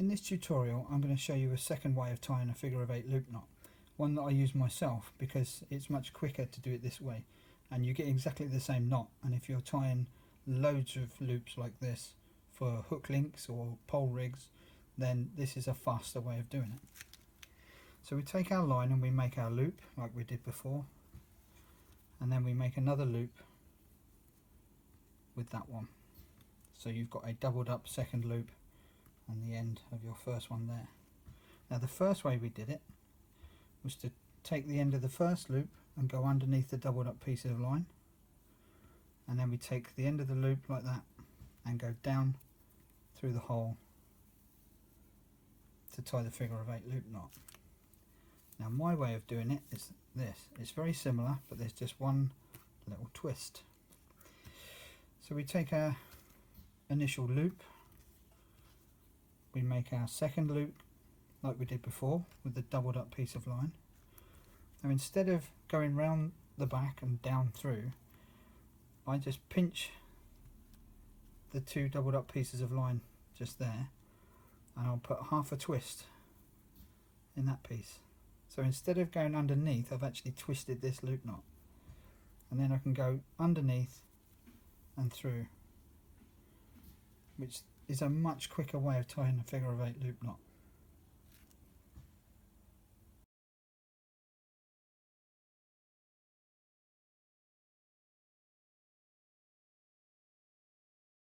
In this tutorial I'm going to show you a second way of tying a figure of 8 loop knot, one that I use myself because it's much quicker to do it this way and you get exactly the same knot. And if you're tying loads of loops like this for hook links or pole rigs, then this is a faster way of doing it. So we take our line and we make our loop like we did before, and then we make another loop with that one. So you've got a doubled up second loop and the end of your first one there. Now the first way we did it was to take the end of the first loop and go underneath the doubled up piece of line, and then we take the end of the loop like that and go down through the hole to tie the figure of 8 loop knot. Now my way of doing it is this. It's very similar, but there's just one little twist. So we take our initial loop, we make our second loop like we did before with the doubled up piece of line. Now instead of going round the back and down through, I just pinch the two doubled up pieces of line just there, and I'll put half a twist in that piece. So instead of going underneath, I've actually twisted this loop knot, and then I can go underneath and through, which is a much quicker way of tying a figure of 8 loop knot.